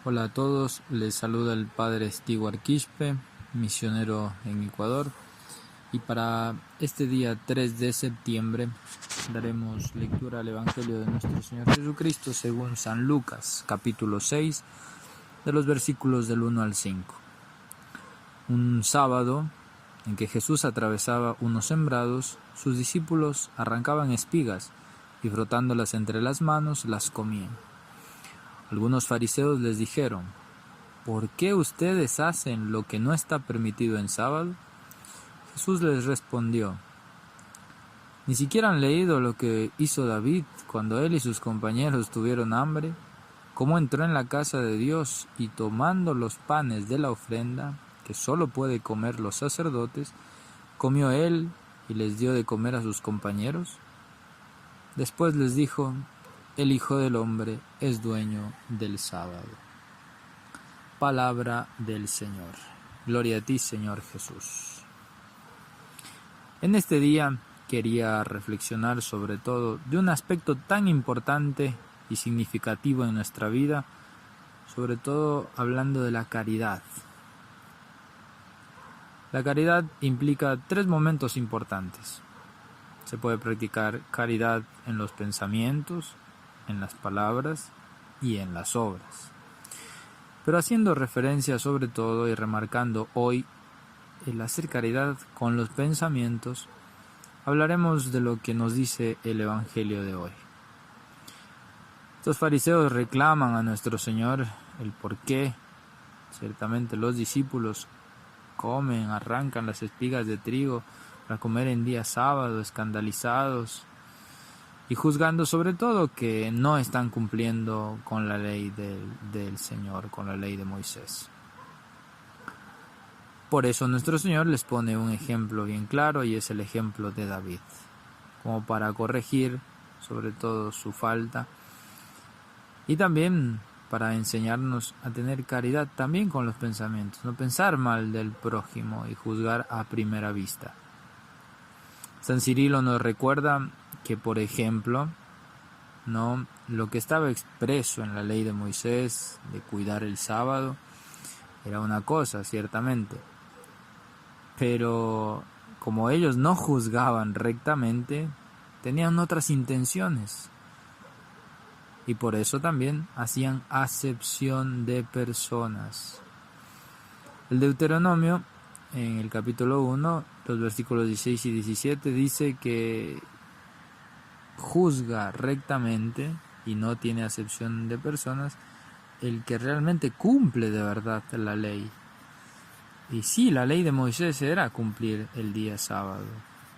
Hola a todos, les saluda el Padre Stewart Quispe, misionero en Ecuador, y para este día 3 de septiembre daremos lectura al Evangelio de nuestro Señor Jesucristo según San Lucas, capítulo 6, de los versículos del 1 al 5. Un sábado en que Jesús atravesaba unos sembrados, sus discípulos arrancaban espigas y frotándolas entre las manos las comían. Algunos fariseos les dijeron: ¿por qué ustedes hacen lo que no está permitido en sábado? Jesús les respondió: ¿ni siquiera han leído lo que hizo David cuando él y sus compañeros tuvieron hambre? ¿Cómo entró en la casa de Dios y tomando los panes de la ofrenda, que solo puede comer los sacerdotes, comió él y les dio de comer a sus compañeros? Después les dijo: el Hijo del Hombre es dueño del sábado. Palabra del Señor. Gloria a ti, Señor Jesús. En este día quería reflexionar sobre todo de un aspecto tan importante y significativo en nuestra vida, sobre todo hablando de la caridad. La caridad implica 3 momentos importantes. Se puede practicar caridad en los pensamientos, en las palabras y en las obras. Pero haciendo referencia sobre todo y remarcando hoy el hacer caridad con los pensamientos, hablaremos de lo que nos dice el Evangelio de hoy. Estos fariseos reclaman a nuestro Señor el por qué. Ciertamente los discípulos comen, arrancan las espigas de trigo para comer en día sábado, escandalizados y juzgando sobre todo que no están cumpliendo con la ley del Señor, con la ley de Moisés. Por eso nuestro Señor les pone un ejemplo bien claro, y es el ejemplo de David, como para corregir sobre todo su falta y también para enseñarnos a tener caridad también con los pensamientos, no pensar mal del prójimo y juzgar a primera vista. San Cirilo nos recuerda que, por ejemplo, lo que estaba expreso en la ley de Moisés de cuidar el sábado era una cosa, ciertamente, pero como ellos no juzgaban rectamente, tenían otras intenciones y por eso también hacían acepción de personas. El Deuteronomio, en el capítulo 1, los versículos 16 y 17, dice que juzga rectamente y no tiene acepción de personas el que realmente cumple de verdad la ley. Y sí, la ley de Moisés era cumplir el día sábado,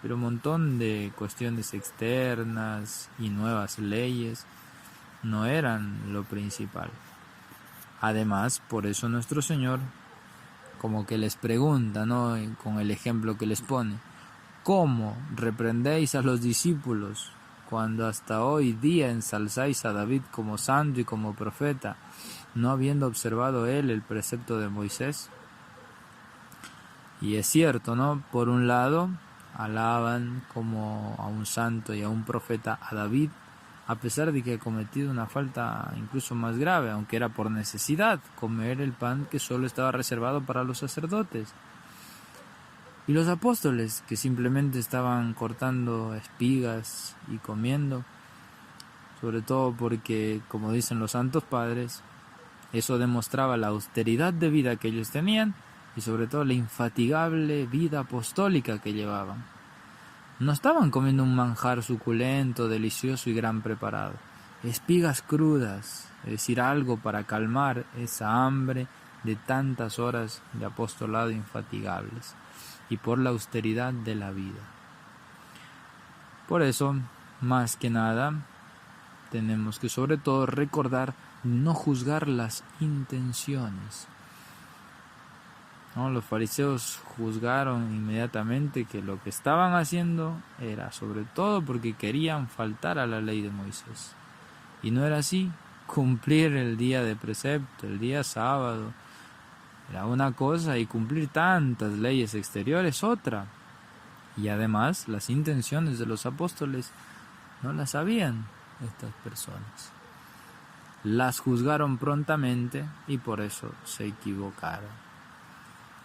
pero un montón de cuestiones externas y nuevas leyes no eran lo principal. Además, por eso nuestro Señor como que les pregunta, con el ejemplo que les pone: ¿cómo reprendéis a los discípulos cuando hasta hoy día ensalzáis a David como santo y como profeta, no habiendo observado él el precepto de Moisés? Y es cierto, por un lado alaban como a un santo y a un profeta a David, a pesar de que ha cometido una falta incluso más grave, aunque era por necesidad, comer el pan que solo estaba reservado para los sacerdotes. Y los apóstoles, que simplemente estaban cortando espigas y comiendo, sobre todo porque, como dicen los santos padres, eso demostraba la austeridad de vida que ellos tenían y sobre todo la infatigable vida apostólica que llevaban. No estaban comiendo un manjar suculento, delicioso y gran preparado. Espigas crudas, es decir, algo para calmar esa hambre de tantas horas de apostolado infatigables y por la austeridad de la vida. Por eso, más que nada, tenemos que sobre todo recordar no juzgar las intenciones. Los fariseos juzgaron inmediatamente que lo que estaban haciendo era sobre todo porque querían faltar a la ley de Moisés. Y no era así. Cumplir el día de precepto, el día sábado, era una cosa, y cumplir tantas leyes exteriores otra. Y además las intenciones de los apóstoles no las sabían estas personas. las juzgaron prontamente y por eso se equivocaron.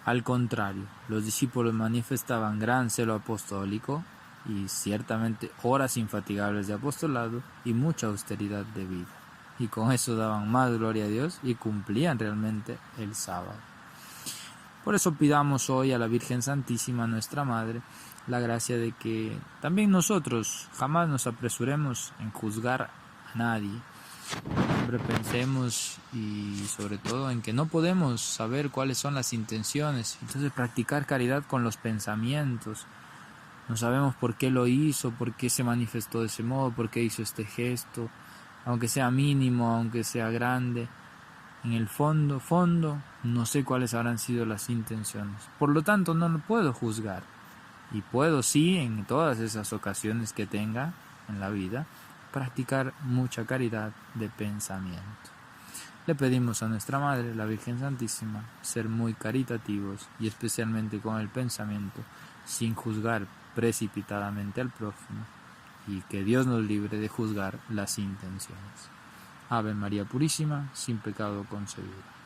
Al contrario, los discípulos manifestaban gran celo apostólico y ciertamente horas infatigables de apostolado y mucha austeridad de vida. Y con eso daban más gloria a Dios y cumplían realmente el sábado. Por eso pidamos hoy a la Virgen Santísima, nuestra Madre, la gracia de que también nosotros jamás nos apresuremos en juzgar a nadie. Siempre pensemos y sobre todo en que no podemos saber cuáles son las intenciones. Entonces practicar caridad con los pensamientos. No sabemos por qué lo hizo, por qué se manifestó de ese modo, por qué hizo este gesto, aunque sea mínimo, aunque sea grande. En el fondo, no sé cuáles habrán sido las intenciones. Por lo tanto, no lo puedo juzgar. Y puedo sí, en todas esas ocasiones que tenga en la vida, practicar mucha caridad de pensamiento. Le pedimos a nuestra Madre, la Virgen Santísima, ser muy caritativos y especialmente con el pensamiento, sin juzgar precipitadamente al prójimo, y que Dios nos libre de juzgar las intenciones. Ave María Purísima, sin pecado concebida.